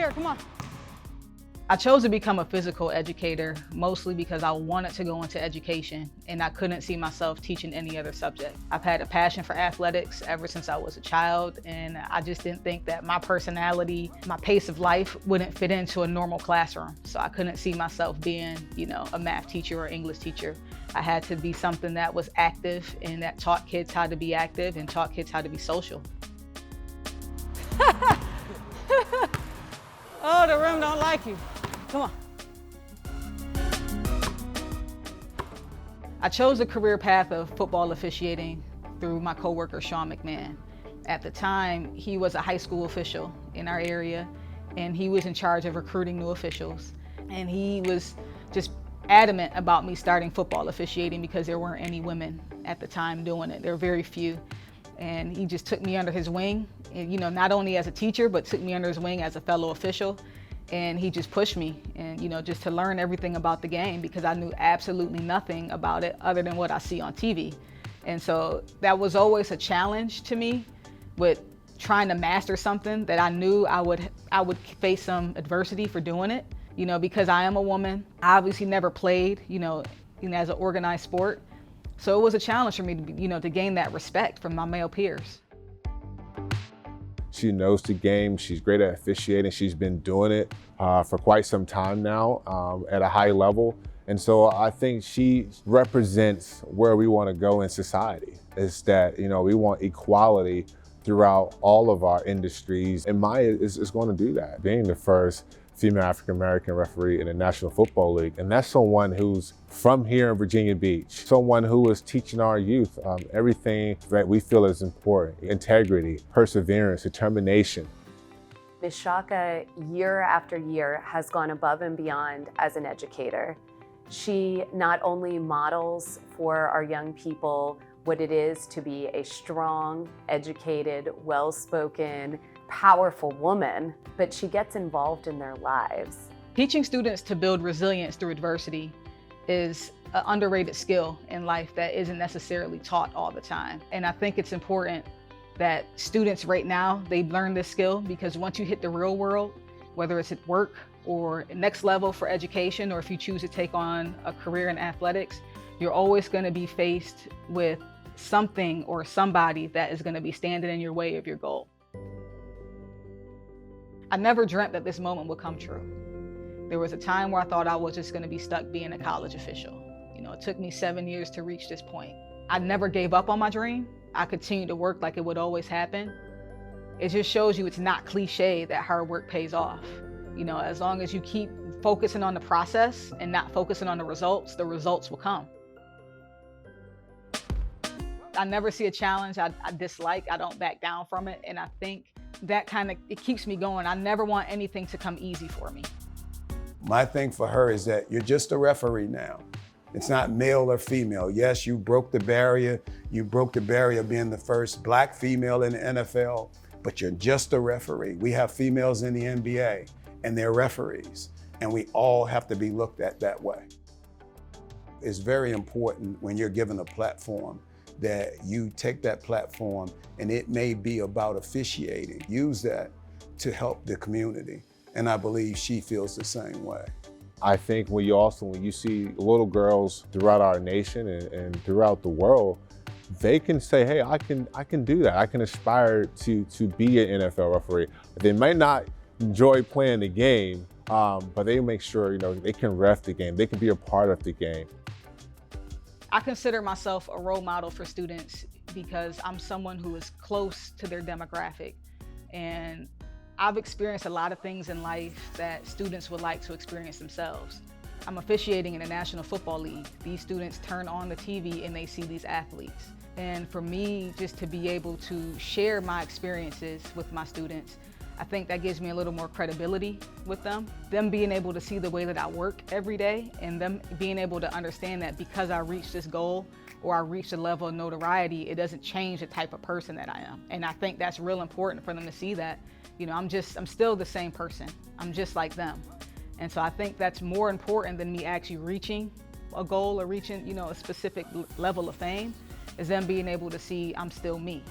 here, come on. I chose to become a physical educator mostly because I wanted to go into education and I couldn't see myself teaching any other subject. I've had a passion for athletics ever since I was a child, and I just didn't think that my personality, my pace of life wouldn't fit into a normal classroom. So I couldn't see myself being, a math teacher or English teacher. I had to be something that was active and that taught kids how to be active and taught kids how to be social. Oh, the room don't like you. Come on. I chose the career path of football officiating through my coworker, Sean McMahon. At the time, he was a high school official in our area, and he was in charge of recruiting new officials. And he was just adamant about me starting football officiating because there weren't any women at the time doing it. There were very few. And he just took me under his wing, and, not only as a teacher, but took me under his wing as a fellow official. And he just pushed me and, just to learn everything about the game because I knew absolutely nothing about it other than what I see on TV. And so that was always a challenge to me with trying to master something that I knew I would face some adversity for doing it, because I am a woman. I obviously never played, as an organized sport. So it was a challenge for me to, to gain that respect from my male peers. She knows the game. She's great at officiating. She's been doing it for quite some time now at a high level. And so I think she represents where we want to go in society. Is that, we want equality throughout all of our industries. And Maya is going to do that, being the first female African-American referee in the National Football League. And that's someone who's from here in Virginia Beach, someone who is teaching our youth everything that we feel is important: integrity, perseverance, determination. Ms. Shaka, year after year, has gone above and beyond as an educator. She not only models for our young people what it is to be a strong, educated, well-spoken, powerful woman, but she gets involved in their lives. Teaching students to build resilience through adversity is an underrated skill in life that isn't necessarily taught all the time. And I think it's important that students right now, they learn this skill, because once you hit the real world, whether it's at work or next level for education, or if you choose to take on a career in athletics, you're always going to be faced with something or somebody that is going to be standing in your way of your goal. I never dreamt that this moment would come true. There was a time where I thought I was just going to be stuck being a college official. It took me 7 years to reach this point. I never gave up on my dream. I continued to work like it would always happen. It just shows you it's not cliche that hard work pays off. As long as you keep focusing on the process and not focusing on the results will come. I never see a challenge I dislike. I don't back down from it. And I think that it keeps me going. I never want anything to come easy for me. My thing for her is that you're just a referee now. It's not male or female. Yes, you broke the barrier. You broke the barrier being the first Black female in the NFL, but you're just a referee. We have females in the NBA and they're referees, and we all have to be looked at that way. It's very important when you're given a platform that you take that platform, and it may be about officiating. Use that to help the community. And I believe she feels the same way. I think when you see little girls throughout our nation and throughout the world, they can say, hey, I can do that. I can aspire to be an NFL referee. They might not enjoy playing the game, but they make sure, they can ref the game. They can be a part of the game. I consider myself a role model for students because I'm someone who is close to their demographic. And I've experienced a lot of things in life that students would like to experience themselves. I'm officiating in the National Football League. These students turn on the TV and they see these athletes. And for me, just to be able to share my experiences with my students, I think that gives me a little more credibility with them. Them being able to see the way that I work every day, and them being able to understand that because I reached this goal or I reached a level of notoriety, it doesn't change the type of person that I am. And I think that's real important for them to see that, I'm still the same person. I'm just like them. And so I think that's more important than me actually reaching a goal or reaching, a specific level of fame, is them being able to see I'm still me.